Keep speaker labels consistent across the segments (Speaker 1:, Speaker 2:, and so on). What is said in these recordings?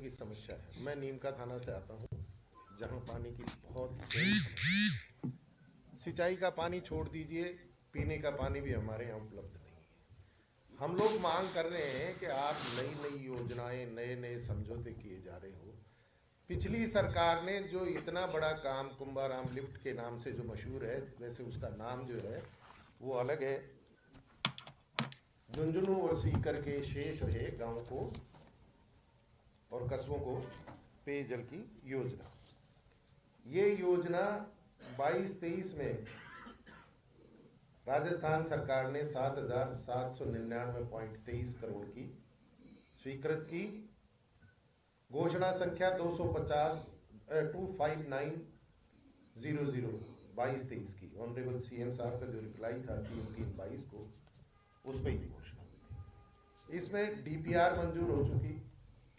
Speaker 1: की समस्या है। मैं नीमका थाना से आता हूँ, जहाँ पानी की बहुत गहरी समस्या है। सिंचाई का पानी छोड़ दीजिए, पीने का पानी भी हमारे यहाँ उपलब्ध नहीं है। हम लोग मांग कर रहे हैं कि आप नई नई योजनाएं, नए नए समझौते किए जा रहे हो। पिछली सरकार ने जो इतना बड़ा काम कुंभाराम लिफ्ट के नाम से जो मशहूर है, वैसे उसका नाम जो है वो अलग है, झुंझुनू और सीकर के शेष है गांव को और कस्बों को पेयजल की योजना। ये योजना 22-23 में राजस्थान सरकार ने 7,799.23 करोड़ की स्वीकृत की। घोषणा संख्या 25900 22-23 की ऑनरेबल सीएम साहब का जो रिप्लाई था 3/3/22 को, उस पर ही घोषणा हुई। इसमें डीपीआर मंजूर हो चुकी,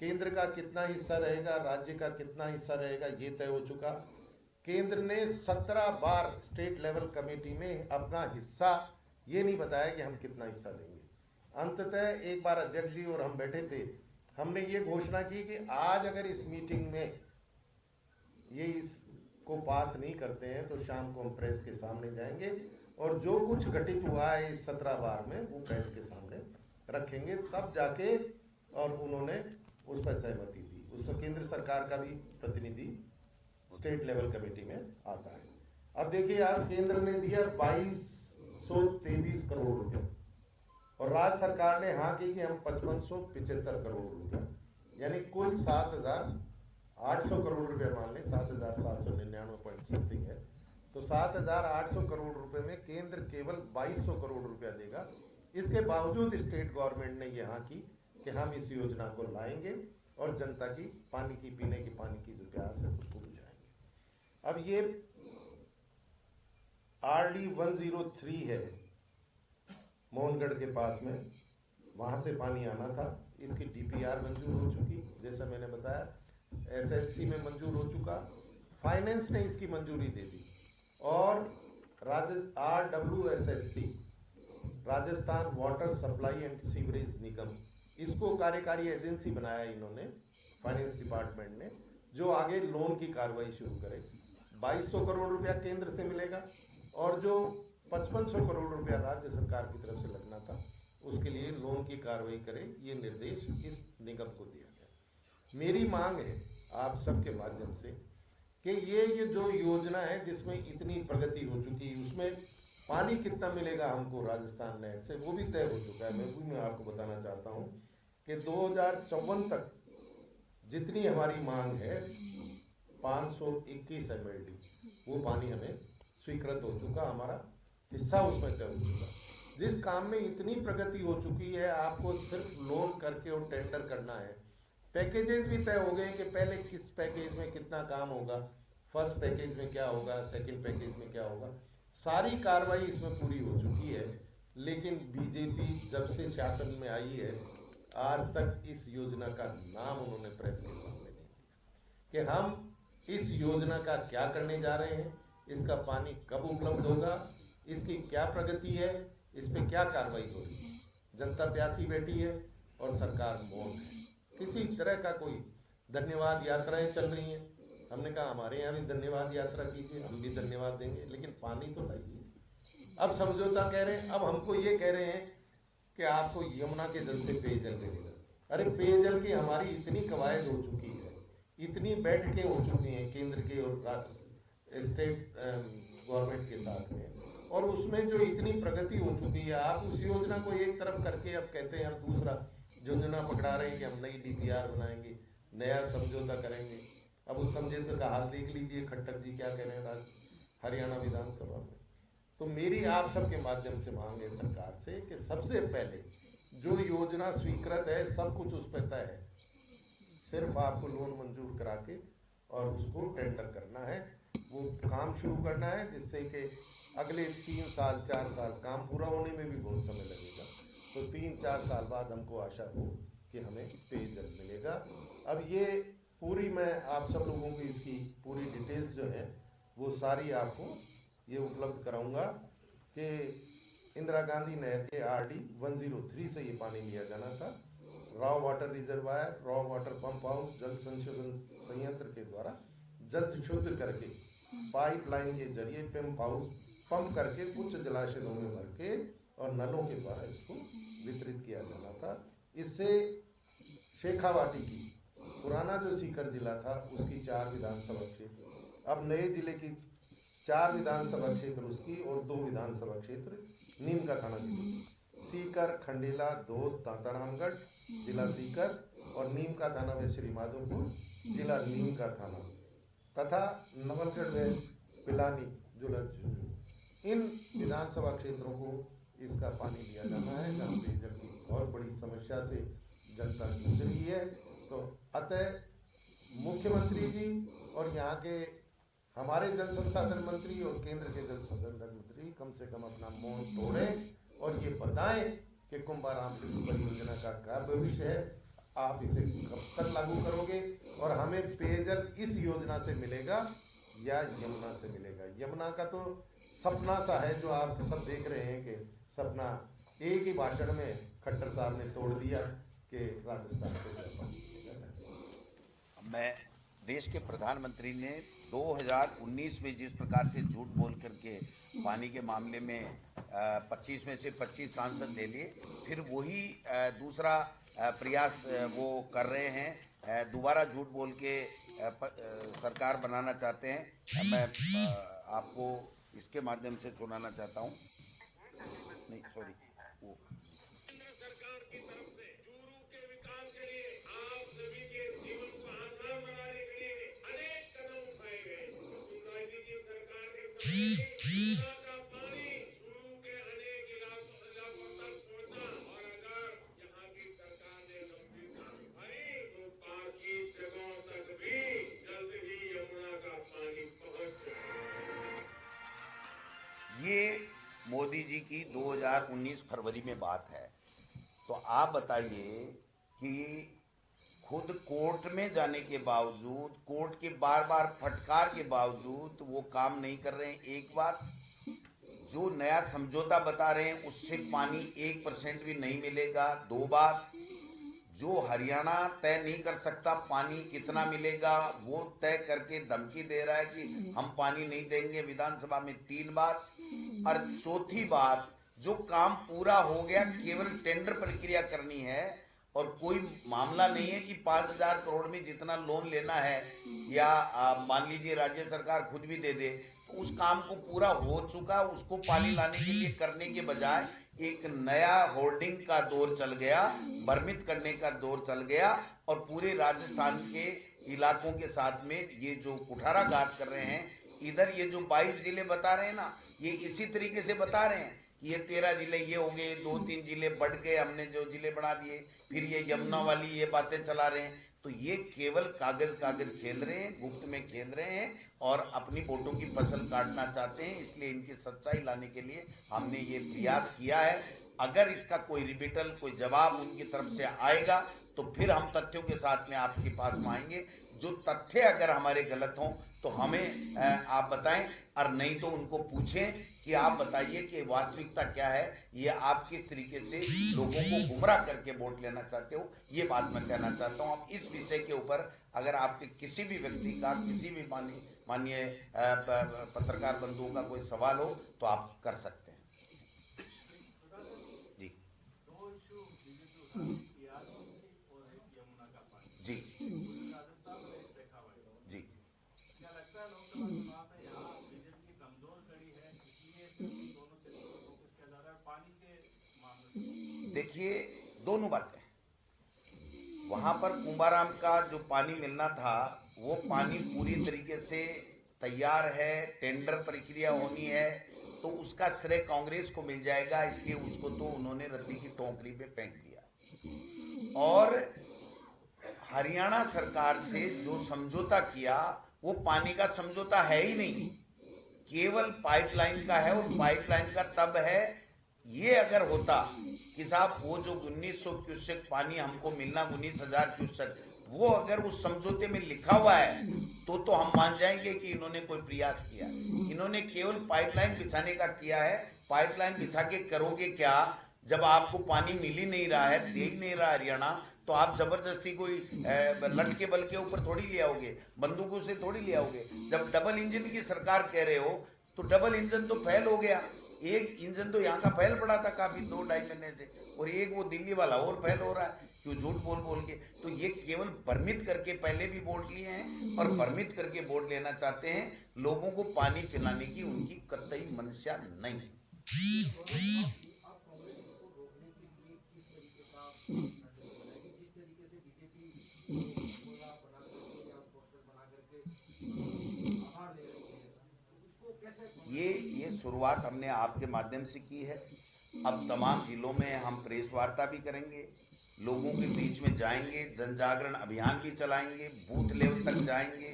Speaker 1: केंद्र का कितना हिस्सा रहेगा, राज्य का कितना हिस्सा रहेगा, ये तय हो चुका। केंद्र ने 17 बार स्टेट लेवल कमेटी में अपना हिस्सा ये नहीं बताया कि हम कितना हिस्सा देंगे। अंततः एक बार अध्यक्ष जी और हम बैठे थे, हमने ये घोषणा की कि आज अगर इस मीटिंग में ये इसको पास नहीं करते हैं तो शाम को हम प्रेस के सामने जाएंगे और जो कुछ घटित हुआ है इस 17 बार में वो प्रेस के सामने रखेंगे, तब जाके। और उन्होंने उस पर सहमति दी। उसमें केंद्र सरकार का भी प्रतिनिधि स्टेट लेवल कमेटी में आता है। अब देखिए यार, केंद्र ने दिया 2223 करोड़ रुपए और राज्य सरकार ने हाँ की कि हम 5575 करोड़ रुपए, यानी कुल 7,800 करोड़ रुपए मान लें, 7,799 पॉइंट समथिंग है, तो 7,800 करोड़ रुपए में केंद्र केवल 2200 करोड़ रुपया देगा। इसके बावजूद स्टेट गवर्नमेंट ने यहाँ की कि हम इस योजना को लाएंगे और जनता की पानी की, पीने की पानी की जो प्यास है उसको बुझाएंगे। अब ये RD 103 है मोहनगढ़ के पास में, वहां से पानी आना था। इसकी DPR मंजूर हो चुकी, जैसा मैंने बताया, SHC में मंजूर हो चुका, फाइनेंस ने इसकी मंजूरी दे दी और RWSSC Rajasthan water supply and sewerage निगम, इसको कार्यकारी एजेंसी बनाया इन्होंने, फाइनेंस डिपार्टमेंट ने, जो आगे लोन की कार्रवाई शुरू करे। 2200 करोड़ रुपया केंद्र से मिलेगा और जो 5500 करोड़ रुपया राज्य सरकार की तरफ से लगना था उसके लिए लोन की कार्रवाई करे, ये निर्देश इस निगम को दिया गया। मेरी मांग है आप सबके माध्यम से कि ये जो योजना है जिसमें इतनी प्रगति हो चुकी, उसमें पानी कितना मिलेगा हमको राजस्थान नहर से वो भी तय हो चुका है। मैं आपको बताना चाहता हूँ कि 2054 तक जितनी हमारी मांग है 521 MLD, वो पानी हमें स्वीकृत हो चुका, हमारा हिस्सा उसमें तय हो चुका। जिस काम में इतनी प्रगति हो चुकी है, आपको सिर्फ लोन करके और टेंडर करना है। पैकेजेस भी तय हो गए कि पहले किस पैकेज में कितना काम होगा, फर्स्ट पैकेज में क्या होगा, सेकंड पैकेज में क्या होगा, सारी कार्रवाई इसमें पूरी हो चुकी है। लेकिन बीजेपी जब से शासन में आई है, आज तक इस योजना का नाम उन्होंने प्रेस के सामने नहीं दिया कि हम इस योजना का क्या करने जा रहे हैं, इसका पानी कब उपलब्ध होगा, इसकी क्या प्रगति है, इस पर क्या कार्रवाई हो रही है। जनता प्यासी बैठी है और सरकार मौन है। किसी तरह का कोई धन्यवाद यात्राएं चल रही हैं, हमने कहा हमारे यहाँ भी धन्यवाद यात्रा कीजिए, हम भी धन्यवाद देंगे, लेकिन पानी तो लाइए। अब समझौता कह रहे हैं, अब हमको ये कह रहे हैं कि आपको यमुना के जल से पेयजल मिलेगा। अरे पेयजल की हमारी इतनी कवायद हो चुकी है, इतनी बैठकें हो चुकी हैं केंद्र के और स्टेट गवर्नमेंट के साथ में, और उसमें जो इतनी प्रगति हो चुकी है, आप उस योजना को एक तरफ करके अब कहते हैं हम दूसरा झुंझुना पकड़ा रहे हैं कि हम नई DPR बनाएंगे, नया समझौता करेंगे। अब उस समझौते का हाल देख लीजिए, खट्टर जी क्या कह रहे हैं हरियाणा विधानसभा में। तो मेरी आप सबके माध्यम से मांग है सरकार से कि सबसे पहले जो योजना स्वीकृत है सब कुछ उस पर तय है, सिर्फ आपको लोन मंजूर करा के और उसको टेंडर करना है, वो काम शुरू करना है, जिससे कि अगले 3 साल 4 साल, काम पूरा होने में भी बहुत समय लगेगा, तो 3-4 साल बाद हमको आशा हो कि हमें पेयजल मिलेगा। अब ये पूरी मैं आप सब लोगों की इसकी पूरी डिटेल्स जो है वो सारी आपको ये उपलब्ध कराऊंगा कि इंदिरा गांधी नहर के RD 103 से ये पानी लिया जाना था raw water reservoir, raw water pump house, जल संशोधन संयंत्र के द्वारा जल शुद्ध करके पाइपलाइन के जरिए पंप करके उच्च जलाशयों में भर के और नलों के द्वारा इसको वितरित किया जाना था। इससे शेखावाटी की पुराना जो सीकर जिला था उसकी 4 विधानसभा क्षेत्र, अब नए जिले की 4 विधानसभा क्षेत्र उसकी और 2 विधानसभा क्षेत्र नीम का थाना जिले, सीकर, खंडेला, दौद, तांतारामगढ़ जिला सीकर और नीम का थाना व श्री माधोपुर जिला नीम का थाना तथा नवलगढ़ व पिलानी जिला झुंझुनू, इन विधानसभा क्षेत्रों को इसका पानी दिया जाना है, जहाँ पेयजल की बहुत बड़ी समस्या से जनता जूझ रही है। तो अतः मुख्यमंत्री जी और यहाँ के हमारे जल संसाधन मंत्री और केंद्र के जल संसाधन मंत्री कम से कम अपना मौन तोड़ें और ये बताएं कि कुंभाराम परियोजना का क्या भविष्य है, आप इसे कब तक लागू करोगे और हमें पेयजल इस योजना से मिलेगा या यमुना से मिलेगा। यमुना का तो सपना सा है जो आप सब देख रहे हैं कि सपना एक ही भाषण में खट्टर साहब ने तोड़ दिया कि राजस्थान को।
Speaker 2: मैं देश के प्रधानमंत्री ने 2019 में जिस प्रकार से झूठ बोल करके पानी के मामले में 25 में से 25 सांसद ले लिए, फिर वही दूसरा प्रयास वो कर रहे हैं, दोबारा झूठ बोल के सरकार बनाना चाहते हैं। मैं आपको इसके माध्यम से सुनाना चाहता हूँ, नहीं सॉरी, वो
Speaker 3: सरकार की तरफ से चूरू के विकास के लिए, आप सभी के जीवन को आसान बनाने के लिए अनेक कदम उठाए गए। वसुंधरा जी की सरकार के समय यमुना का पानी चूरू के अनेक इलाकों तक पहुंचा और अगर यहाँ की सरकार ने गंभीरता दिखाई तो बाकी जगहों तक भी जल्द ही यमुना का पानी पहुंच जाएगा।
Speaker 2: ये मोदी जी की 2019 फरवरी में बात है। तो आप बताइए कि खुद कोर्ट में जाने के बावजूद, कोर्ट के बार बार फटकार के बावजूद वो काम नहीं कर रहे हैं। एक बात, जो नया समझौता बता रहे हैं उससे पानी 1% भी नहीं मिलेगा। 2 बात, जो हरियाणा तय नहीं कर सकता पानी कितना मिलेगा वो तय करके धमकी दे रहा है कि हम पानी नहीं देंगे विधानसभा में। 3 बात, और चौथी बात, जो काम पूरा हो गया केवल टेंडर प्रक्रिया करनी है और कोई मामला नहीं है कि 5,000 करोड़ में जितना लोन लेना है या मान लीजिए राज्य सरकार खुद भी दे दे, तो उस काम को पूरा हो चुका, उसको पानी लाने के लिए करने के बजाय एक नया होर्डिंग का दौर चल गया, भ्रमित करने का दौर चल गया और पूरे राजस्थान के इलाकों के साथ में ये जो कुठाराघात कर रहे हैं, इधर ये जो 22 जिले बता रहे हैं ना, ये इसी तरीके से बता रहे हैं कि ये 13 जिले ये हो गए, 2-3 जिले बढ़ गए, हमने जो जिले बना दिए, फिर ये यमुना वाली ये बातें चला रहे हैं। तो ये केवल कागज खेल रहे हैं, गुप्त में खेल रहे हैं और अपनी वोटों की फसल काटना चाहते हैं। इसलिए इनकी सच्चाई लाने के लिए हमने ये प्रयास किया है। अगर इसका कोई रिबिटल, कोई जवाब उनकी तरफ से आएगा तो फिर हम तथ्यों के साथ में आपके पास में आएंगे। जो तथ्य अगर हमारे गलत हों तो हमें आप बताएं, और नहीं तो उनको पूछें कि आप बताइए कि वास्तविकता क्या है, ये आप किस तरीके से लोगों को गुमराह करके वोट लेना चाहते हो, ये बात मैं कहना चाहता हूँ। अब इस विषय के ऊपर अगर आपके किसी भी व्यक्ति का, किसी भी माननीय पत्रकार बंधुओं का कोई सवाल हो तो आप कर सकते हैं। जी जी जी, देखिए दोनों बातें, वहां पर कुंभाराम का जो पानी मिलना था वो पानी पूरी तरीके से तैयार है, टेंडर प्रक्रिया होनी है, तो उसका श्रेय कांग्रेस को मिल जाएगा, इसलिए उसको तो उन्होंने रद्दी की टोकरी पे फेंक दिया। और हरियाणा सरकार से जो समझौता किया वो पानी का समझौता है ही नहीं, केवल पाइपलाइन का है। और पाइपलाइन का तब है, ये अगर होता कि साहब वो जो 1900 क्यूसेक पानी हमको मिलना, 19,000 क्यूसेक, वो अगर उस समझौते में लिखा हुआ है तो हम मान जाएंगे कि इन्होंने कोई प्रयास किया। इन्होंने केवल पाइपलाइन बिछाने का किया है। पाइपलाइन बिछा के करोगे क्या जब आपको पानी मिल ही नहीं रहा है, दे ही नहीं रहा हरियाणा, तो आप जबरदस्ती कोई लट के बल के ऊपर थोड़ी ले आओगे, बंदूकों से थोड़ी ले आओगे। जब डबल इंजन की सरकार कह रहे हो तो डबल इंजन तो फेल हो गया, एक इंजन तो यहाँ का फेल पड़ा था काफी 2-2.5 महीने से, और एक वो दिल्ली वाला और फेल हो रहा है, क्यों झूठ बोल बोल के। तो ये केवल भ्रमित करके पहले भी वोट लिए हैं और भ्रमित करके वोट लेना चाहते हैं। लोगों को पानी पिलाने की उनकी कतई मंशा नहीं। ये शुरुआत हमने आपके माध्यम से की है। अब तमाम जिलों में हम प्रेस वार्ता भी करेंगे, लोगों के बीच में जाएंगे, जन जागरण अभियान भी चलाएंगे, बूथ लेवल तक जाएंगे,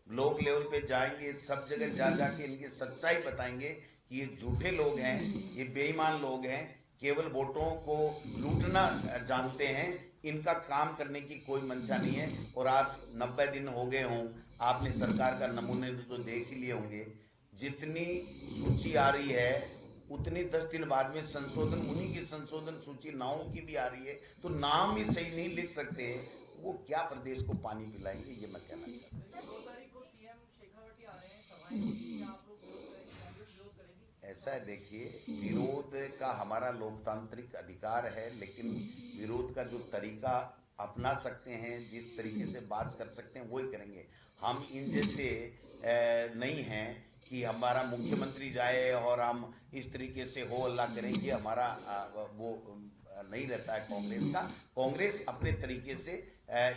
Speaker 2: ब्लॉक लेवल पे जाएंगे, सब जगह जा जाके इनकी सच्चाई बताएंगे कि ये झूठे लोग हैं, ये बेईमान लोग हैं, केवल वोटों को लूटना जानते हैं, इनका काम करने की कोई मंशा नहीं है। और आज 90 दिन हो गए हों, आपने सरकार का नमूने तो देख ही लिए होंगे, जितनी सूची आ रही है उतनी 10 दिन बाद में संशोधन, उन्हीं की संशोधन सूची नावों की भी आ रही है, तो नाम ही सही नहीं लिख सकते, वो क्या प्रदेश को पानी पिलाएंगे, ये मैं कहना चाहता हूँ। ऐसा है, देखिए, विरोध का हमारा लोकतांत्रिक अधिकार है, लेकिन विरोध का जो तरीका अपना सकते हैं, जिस तरीके से बात कर सकते हैं, वही करेंगे। हम इन जैसे नहीं हैं कि हमारा मुख्यमंत्री जाए और हम इस तरीके से हो अल्लाह करें, ये हमारा वो नहीं रहता है कांग्रेस का। कांग्रेस अपने तरीके से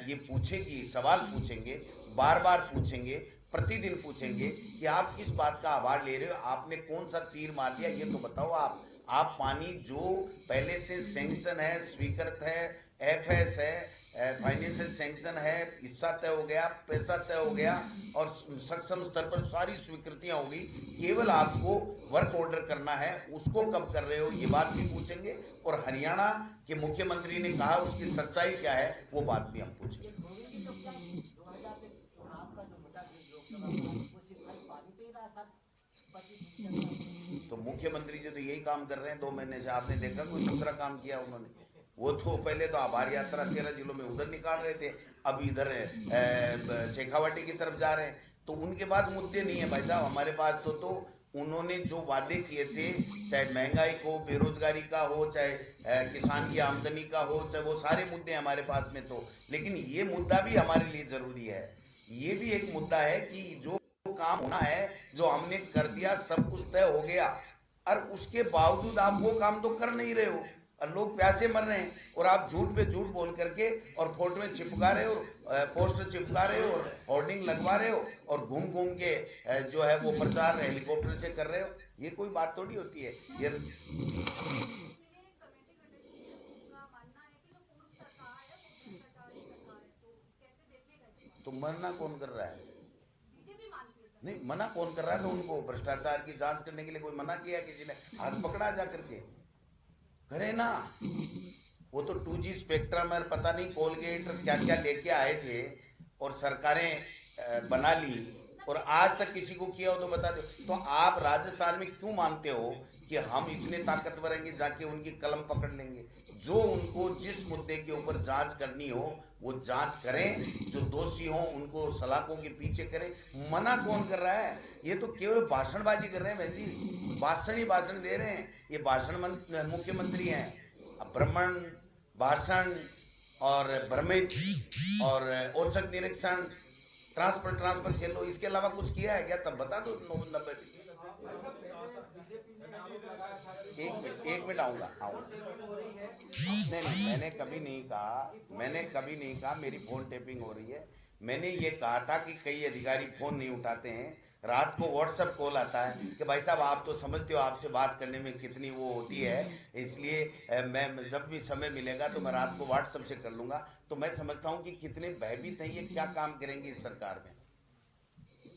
Speaker 2: ये पूछेगी, सवाल पूछेंगे, बार बार पूछेंगे, प्रतिदिन पूछेंगे कि आप किस बात का आभार ले रहे हो, आपने कौन सा तीर मार दिया, ये तो बताओ। आप पानी जो पहले से सैंक्शन है, स्वीकृत है, एफएस है, फाइनेंशियल सैंक्शन है, हिस्सा तय हो गया, पैसा तय हो गया और सक्षम स्तर पर सारी स्वीकृतियां होगी, केवल आपको वर्क ऑर्डर करना है, उसको कब कर रहे हो, ये बात भी पूछेंगे। और हरियाणा के मुख्यमंत्री ने कहा उसकी सच्चाई क्या है, वो बात भी हम पूछेंगे। तो मुख्यमंत्री जी तो यही काम कर रहे हैं 2 महीने से, आपने देखा कोई दूसरा काम किया उन्होंने? वो तो पहले तो आभार यात्रा 13 जिलों में उधर निकाल रहे थे, अब इधर शेखावाटी की तरफ जा रहे हैं। तो उनके पास मुद्दे नहीं है भाई साहब, हमारे पास तो उन्होंने जो वादे किए थे, चाहे महंगाई को, बेरोजगारी का हो, चाहे किसान की आमदनी का हो, चाहे वो सारे मुद्दे हमारे पास में तो। लेकिन ये मुद्दा भी हमारे लिए जरूरी है, ये भी एक मुद्दा है कि जो काम होना है, जो हमने कर दिया, सब कुछ तय हो गया, और उसके बावजूद आप वो काम तो कर नहीं रहे हो, और लोग प्यासे मर रहे हैं, और आप झूठ पे झूठ बोल करके और फोटो में चिपका रहे हो, पोस्टर चिपका रहे हो, और होर्डिंग लगवा रहे हो, और घूम घूम के जो है वो प्रचार हेलीकॉप्टर से कर रहे हो। ये कोई बात थोड़ी होती है। ये तो मना कौन कर रहा है? नहीं, मना कौन कर रहा है? तो उनको भ्रष्टाचार की जांच करने के लिए कोई मना किया, किसी ने हाथ पकड़ा जा करके? करे ना। वो तो 2G स्पेक्ट्रम और पता नहीं कोलगेट क्या क्या लेके आए थे और सरकारें बना ली, और आज तक किसी को किया हो तो बता दो। तो आप राजस्थान में क्यों मानते हो कि हम इतने ताकतवर हैं कि जाके उनकी कलम पकड़ लेंगे? जो उनको जिस मुद्दे के ऊपर जांच करनी हो वो जांच करें, जो दोषी हो उनको सलाखों के पीछे करें। मना कौन कर रहा है? ये तो केवल भाषणबाजी कर रहे हैं बहन जी, भाषण ही भाषण दे रहे हैं। ये भाषण मुख्यमंत्री हैं, ब्राह्मण भाषण और भ्रमित और औचक निरीक्षण, ट्रांसफर खेलो, इसके अलावा कुछ किया है क्या? तब बता दो। 90 एक मिनट आऊंगा। नहीं, मैंने कभी नहीं कहा मेरी फोन टैपिंग हो रही है। मैंने ये कहा था कि कई अधिकारी फोन नहीं उठाते हैं, रात को व्हाट्सएप कॉल आता है कि भाई साहब आप तो समझते हो आपसे बात करने में कितनी वो होती है, इसलिए मैं जब भी समय मिलेगा तो मैं रात को व्हाट्सएप से कर लूंगा। तो मैं समझता हूँ कि कितने भयभीत हैं ये, क्या काम करेंगे इस सरकार में।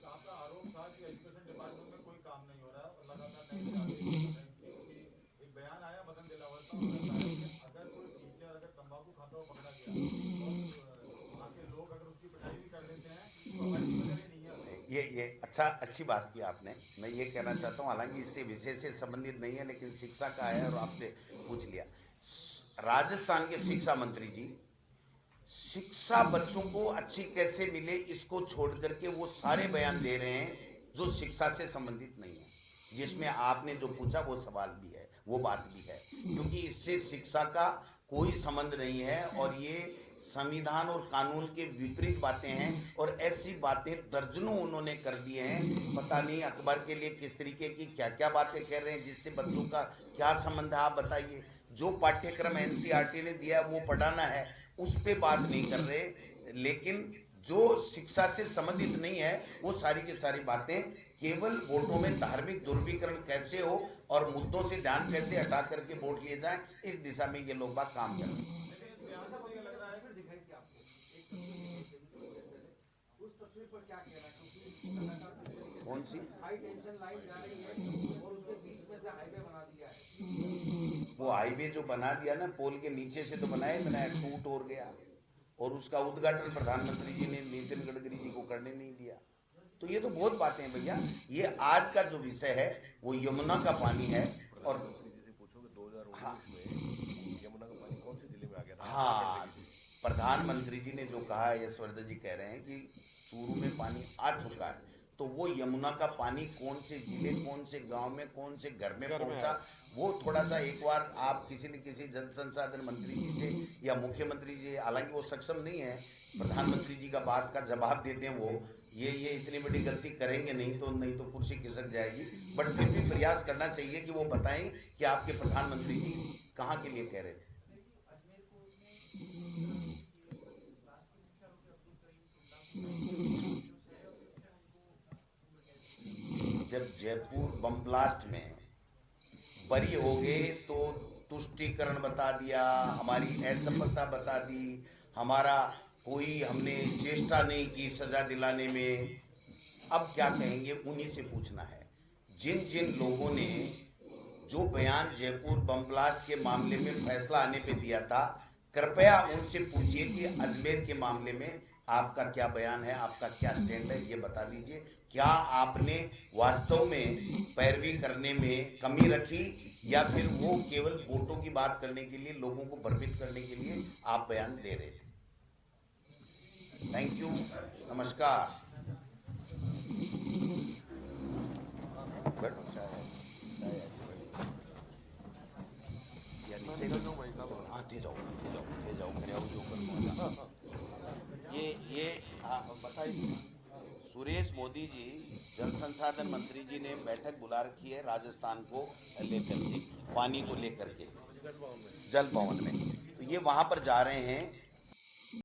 Speaker 4: आपका आरोप था कि एजुकेशन डिपार्टमेंट में कोई काम नहीं हो रहा है और लगातार एक बयान आया मदन दिलावर का, अगर कोई टीचर अगर तंबाकू खाता हुआ पकड़ा गया और वहाँ के लोग अगर उसकी पिटाई भी कर देते हैं तो हमारी जिम्मेदारी नहीं है।
Speaker 2: ये अच्छी बात की आपने। मैं ये कहना चाहता हूँ, हालांकि इससे विषय से संबंधित नहीं है, लेकिन शिक्षा का है और आपने पूछ लिया। राजस्थान के शिक्षा मंत्री जी शिक्षा बच्चों को अच्छी कैसे मिले इसको छोड़ करके वो सारे बयान दे रहे हैं जो शिक्षा से संबंधित नहीं है, जिसमें आपने जो पूछा वो सवाल भी है, वो बात भी है, क्योंकि इससे शिक्षा का कोई संबंध नहीं है और ये संविधान और कानून के विपरीत बातें हैं और ऐसी बातें दर्जनों उन्होंने कर दिए हैं। पता नहीं अखबार के लिए किस तरीके की क्या क्या बातें कह रहे हैं जिससे बच्चों का क्या संबंध है, आप बताइए। जो पाठ्यक्रम एनसीईआरटी ने दिया वो पढ़ाना है, उस पे बात नहीं कर रहे, लेकिन जो शिक्षा से संबंधित नहीं है वो सारी की सारी बातें केवल वोटों में धार्मिक ध्रुवीकरण कैसे हो और मुद्दों से ध्यान कैसे हटा करके वोट लिए जाएं, इस दिशा में ये लोग बात काम कर रहे हैं। कौन सी
Speaker 5: हाई टेंशन लाइन जा रही है और उसके बीच में से हाईवे बना दिया है।
Speaker 2: वो हाईवे जो बना दिया ना, पोल के नीचे से तो बनाया टूट और गया और उसका उद्घाटन प्रधानमंत्री जी ने नितिन गडकरी जी को करने नहीं दिया। तो ये तो बहुत बातें हैं भैया। ये आज का जो विषय है वो यमुना का पानी है और हाँ,
Speaker 6: यमुना का पानी कौन सी जिले में आ गया था?
Speaker 2: हाँ, प्रधानमंत्री जी ने जो कहा है, यशवर्धन जी कह रहे हैं कि चूरू में पानी आ चुका है, तो वो यमुना का पानी कौन से जिले, कौन से गांव में, कौन से घर में पहुंचा, वो थोड़ा सा एक बार आप किसी न किसी जल संसाधन मंत्री जी से या मुख्यमंत्री जी, हालांकि वो सक्षम नहीं है, प्रधानमंत्री जी का बात का जवाब देते हैं वो, ये इतनी बड़ी गलती करेंगे नहीं तो कुर्सी खिसक जाएगी, बट फिर भी प्रयास करना चाहिए कि वो बताएं कि आपके प्रधानमंत्री जी कहाँ के लिए कह रहे थे। जब जयपुर बम ब्लास्ट में बरी हो गए तो तुष्टीकरण बता दिया, हमारी असफलता बता दी, हमारा कोई हमने चेष्टा नहीं की सजा दिलाने में। अब क्या कहेंगे, उन्हीं से पूछना है। जिन जिन लोगों ने जो बयान जयपुर बम ब्लास्ट के मामले में फैसला आने पे दिया था, कृपया उनसे पूछिए कि अजमेर के मामले में आपका क्या बयान है, आपका क्या स्टैंड है, ये बता दीजिए। क्या आपने वास्तव में पैरवी करने में कमी रखी या फिर वो केवल वोटों की बात करने के लिए, लोगों को भ्रमित करने के लिए आप बयान दे रहे थे। थैंक यू, नमस्कार। बैठो, दे जाओ मेरे अब जो करना। ये बताइए, सुरेश मोदी जी जल संसाधन मंत्री जी ने बैठक बुला रखी है राजस्थान को लेकर के, पानी को लेकर के, जल भवन में, तो ये वहां पर जा रहे हैं